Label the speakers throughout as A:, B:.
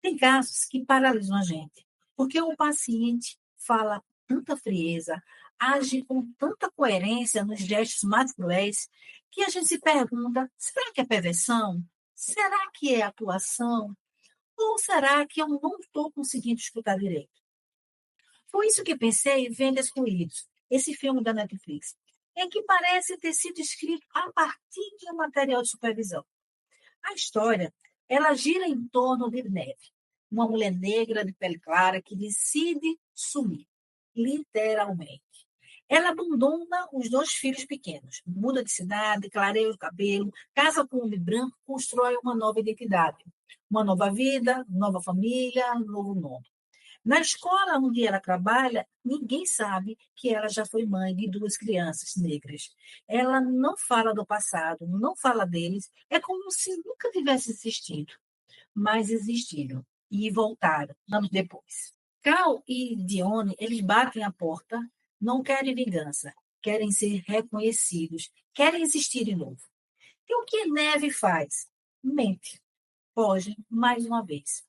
A: Tem casos que paralisam a gente, porque o paciente fala tanta frieza, age com tanta coerência nos gestos mais cruéis, que a gente se pergunta: será que é perversão? Será que é atuação? Ou será que eu não estou conseguindo escutar direito? Foi isso que pensei vendo Excluídos, esse filme da Netflix, em que parece ter sido escrito a partir de um material de supervisão. A história, ela gira em torno de Neve, uma mulher negra de pele clara que decide sumir, literalmente. Ela abandona os dois filhos pequenos, muda de cidade, clareia o cabelo, casa com um homem branco, constrói uma nova identidade, uma nova vida, nova família, um novo nome. Na escola onde ela trabalha, ninguém sabe que ela já foi mãe de duas crianças negras. Ela não fala do passado, não fala deles, é como se nunca tivesse existido, mas existiram e voltaram anos depois. Cal e Dione, eles batem a porta, não querem vingança, querem ser reconhecidos, querem existir de novo. E o que Neve faz? Mente, foge mais uma vez.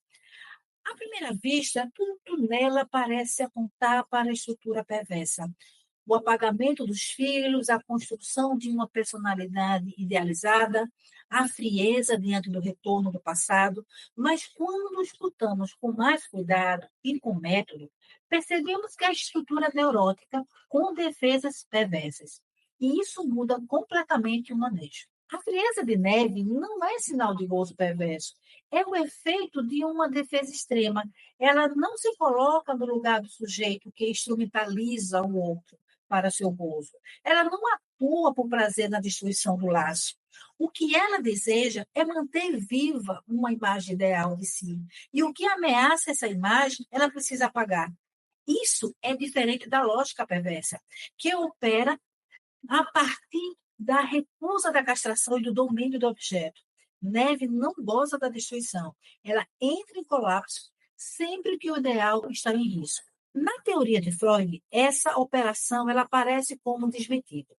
A: À primeira vista, tudo nela parece apontar para a estrutura perversa. O apagamento dos filhos, a construção de uma personalidade idealizada, a frieza diante do retorno do passado. Mas quando escutamos com mais cuidado e com método, percebemos que a estrutura é neurótica com defesas perversas. E isso muda completamente o manejo. A frieza de Neve não é sinal de gozo perverso, é o efeito de uma defesa extrema. Ela não se coloca no lugar do sujeito que instrumentaliza o outro para seu gozo. Ela não atua por prazer na destruição do laço. O que ela deseja é manter viva uma imagem ideal de si. E o que ameaça essa imagem, ela precisa apagar. Isso é diferente da lógica perversa, que opera a partir da recusa da castração e do domínio do objeto. Neve não goza da destruição. Ela entra em colapso sempre que o ideal está em risco. Na teoria de Freud, essa operação ela aparece como desmentida.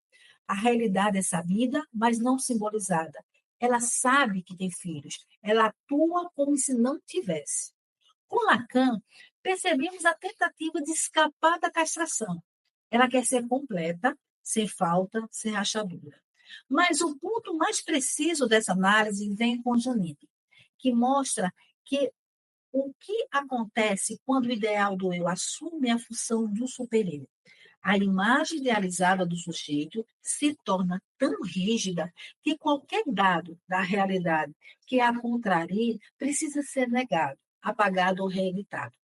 A: A realidade é sabida, mas não simbolizada. Ela sabe que tem filhos. Ela atua como se não tivesse. Com Lacan, percebemos a tentativa de escapar da castração. Ela quer ser completa, sem falta, sem rachadura. Mas o ponto mais preciso dessa análise vem com Janine, que mostra que o que acontece quando o ideal do eu assume a função do superior. A imagem idealizada do sujeito se torna tão rígida que qualquer dado da realidade que a contrarie precisa ser negado, apagado ou reeditado.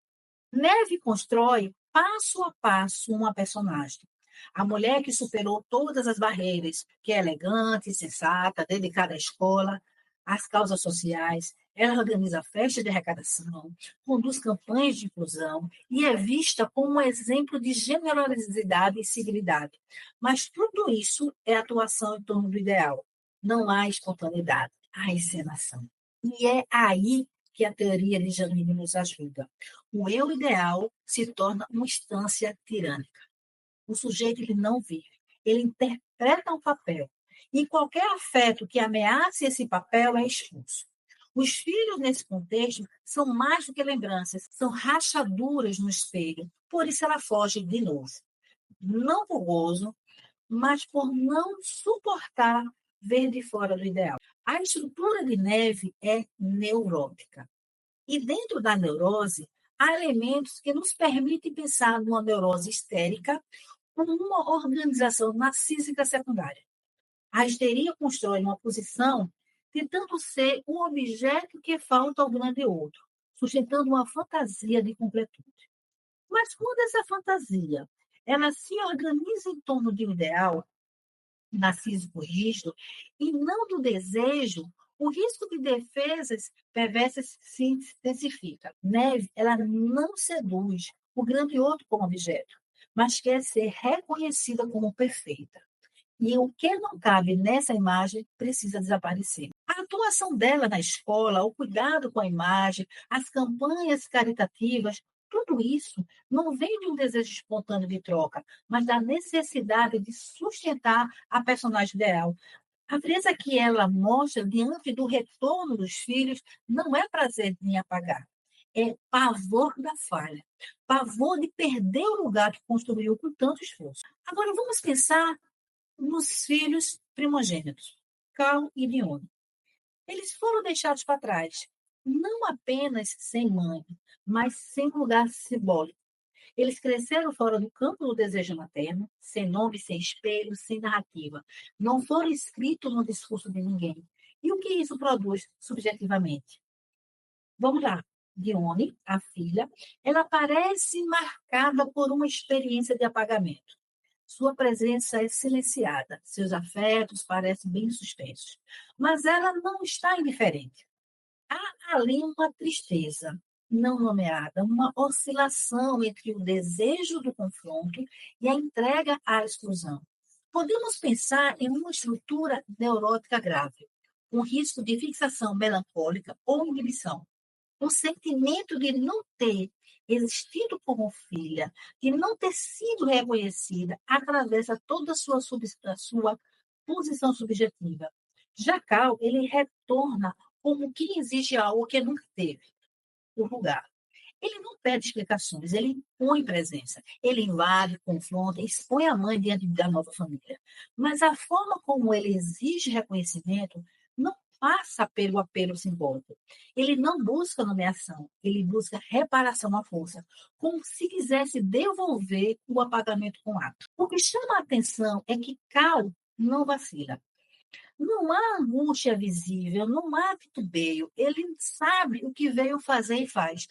A: Neve constrói passo a passo uma personagem. A mulher que superou todas as barreiras, que é elegante, sensata, dedicada à escola, às causas sociais. Ela organiza festas de arrecadação, conduz campanhas de inclusão e é vista como um exemplo de generosidade e civilidade. Mas tudo isso é atuação em torno do ideal. Não há espontaneidade, há encenação. E é aí que a teoria de Janine nos ajuda. O eu ideal se torna uma instância tirânica. O sujeito ele não vive, ele interpreta um papel. E qualquer afeto que ameace esse papel é expulso. Os filhos, nesse contexto, são mais do que lembranças, são rachaduras no espelho. Por isso ela foge de novo. Não por gozo, mas por não suportar ver de fora do ideal. A estrutura de Neve é neurótica. E dentro da neurose, há elementos que nos permitem pensar numa neurose histérica como uma organização narcísica secundária. A histeria constrói uma posição tentando ser o objeto que falta ao grande outro, sustentando uma fantasia de completude. Mas quando essa fantasia ela se organiza em torno de um ideal narcísico rígido e não do desejo, o risco de defesas perversas se intensifica. Neve, ela não seduz o grande outro como objeto, mas quer ser reconhecida como perfeita. E o que não cabe nessa imagem precisa desaparecer. A atuação dela na escola, o cuidado com a imagem, as campanhas caritativas, tudo isso não vem de um desejo espontâneo de troca, mas da necessidade de sustentar a personagem ideal. A frieza que ela mostra diante do retorno dos filhos não é prazer em apagar. é pavor da falha, pavor de perder o lugar que construiu com tanto esforço. Agora vamos pensar nos filhos primogênitos, Cal e Dione. Eles foram deixados para trás, não apenas sem mãe, mas sem lugar simbólico. Eles cresceram fora do campo do desejo materno, sem nome, sem espelho, sem narrativa. Não foram escritos no discurso de ninguém. E o que isso produz subjetivamente? Vamos lá. Dione, a filha, ela parece marcada por uma experiência de apagamento. Sua presença é silenciada, seus afetos parecem bem suspensos. Mas ela não está indiferente. Há ali uma tristeza não nomeada, uma oscilação entre o desejo do confronto e a entrega à exclusão. Podemos pensar em uma estrutura neurótica grave, com risco de fixação melancólica ou inibição. O sentimento de não ter existido como filha, de não ter sido reconhecida, atravessa toda a sua posição subjetiva. Jacal, ele retorna como quem exige algo que nunca teve, o lugar. Ele não pede explicações, ele impõe presença. Ele invade, confronta, expõe a mãe diante da nova família. Mas a forma como ele exige reconhecimento não passa pelo apelo simbólico. Ele não busca nomeação, ele busca reparação à força, como se quisesse devolver o apagamento com ato. O que chama a atenção é que Cal não vacila. Não há angústia visível, não há titubeio. Ele sabe o que veio fazer e faz.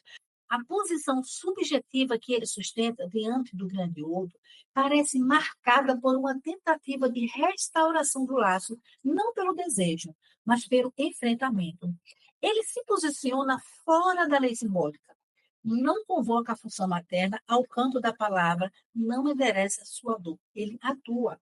A: A posição subjetiva que ele sustenta diante do grande outro parece marcada por uma tentativa de restauração do laço, não pelo desejo, mas pelo enfrentamento. Ele se posiciona fora da lei simbólica, não convoca a função materna ao canto da palavra, não endereça a sua dor, ele atua.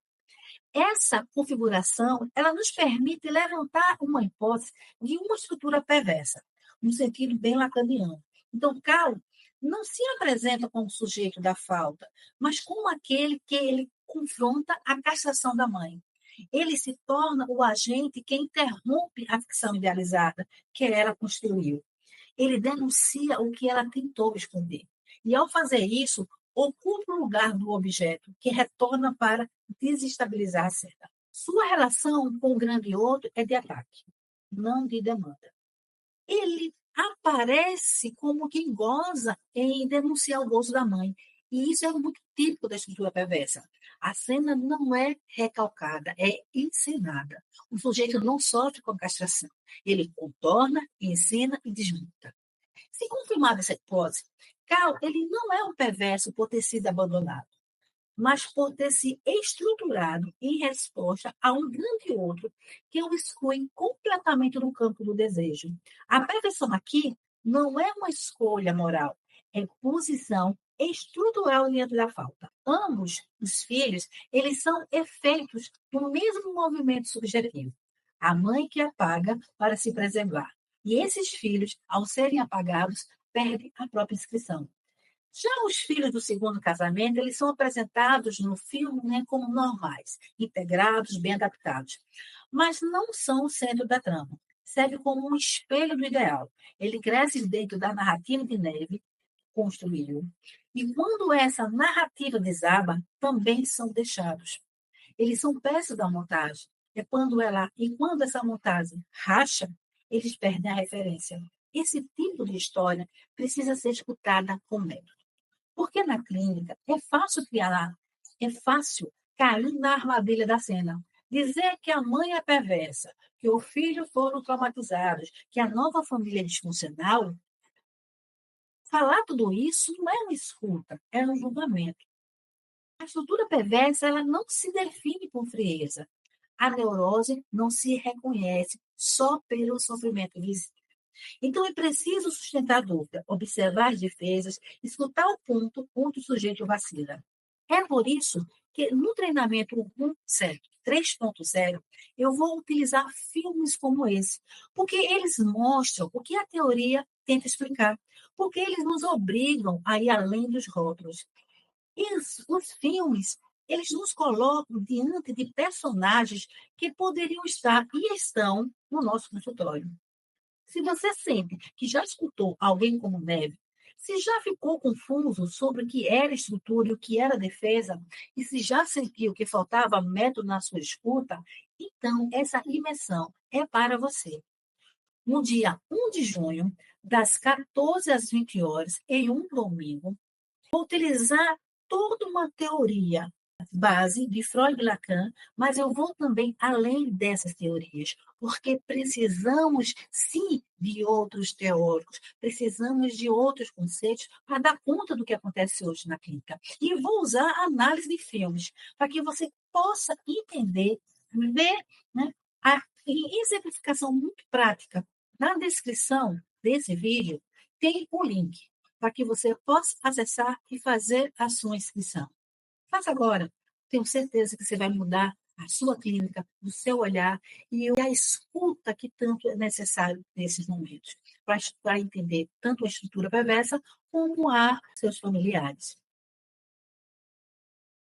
A: Essa configuração, ela nos permite levantar uma hipótese de uma estrutura perversa, no sentido bem lacaniano. Então, Cal não se apresenta como sujeito da falta, mas como aquele que ele confronta a castração da mãe. Ele se torna o agente que interrompe a ficção idealizada que ela construiu. Ele denuncia o que ela tentou esconder. E, ao fazer isso, ocupa o lugar do objeto, que retorna para desestabilizar a cena. Sua relação com o grande outro é de ataque, não de demanda. Ele aparece como quem goza em denunciar o gozo da mãe. E isso é muito típico da estrutura perversa. A cena não é recalcada, é encenada. O sujeito não sofre com a castração. Ele contorna, ensina e desmonta. Se confirmada essa hipótese, Cal, ele não é um perverso por ter sido abandonado, mas por ter se estruturado em resposta a um grande outro que o exclui completamente do campo do desejo. A perversão aqui não é uma escolha moral, é posição estrutural diante da falta. Ambos os filhos, eles são efeitos do mesmo movimento subjetivo. A mãe que apaga para se preservar. E esses filhos, ao serem apagados, perdem a própria inscrição. Já os filhos do segundo casamento, eles são apresentados no filme, né, como normais, integrados, bem adaptados. Mas não são o centro da trama. Serve como um espelho do ideal. Ele cresce dentro da narrativa de Neve, construído. E quando essa narrativa desaba, também são deixados. Eles são peças da montagem. E quando essa montagem racha, eles perdem a referência. Esse tipo de história precisa ser escutada com método. Porque na clínica é fácil cair na armadilha da cena. Dizer que a mãe é perversa, que o filho foram traumatizados, que a nova família é disfuncional, falar tudo isso não é uma escuta, é um julgamento. A estrutura perversa ela não se define por frieza. A neurose não se reconhece só pelo sofrimento visível. Então, é preciso sustentar a dúvida, observar as defesas, escutar o ponto onde o sujeito vacila. É por isso que no treinamento 3.0, eu vou utilizar filmes como esse, porque eles mostram o que a teoria tenta explicar, porque eles nos obrigam a ir além dos rótulos. E os filmes, eles nos colocam diante de personagens que poderiam estar e estão no nosso consultório. Se você sente que já escutou alguém como Neve, se já ficou confuso sobre o que era estrutura e o que era defesa, e se já sentiu que faltava método na sua escuta, então essa imersão é para você. No dia 1 de junho, das 14 às 20 horas, em um domingo, vou utilizar toda uma teoria base de Freud e Lacan, mas eu vou também além dessas teorias, porque precisamos sim de outros teóricos, precisamos de outros conceitos para dar conta do que acontece hoje na clínica. E vou usar a análise de filmes, para que você possa entender, ver, né, a exemplificação muito prática. Na descrição desse vídeo tem o link para que você possa acessar e fazer a sua inscrição. Faça agora. Tenho certeza que você vai mudar a sua clínica, o seu olhar e a escuta que tanto é necessário nesses momentos, para entender tanto a estrutura perversa como a seus familiares.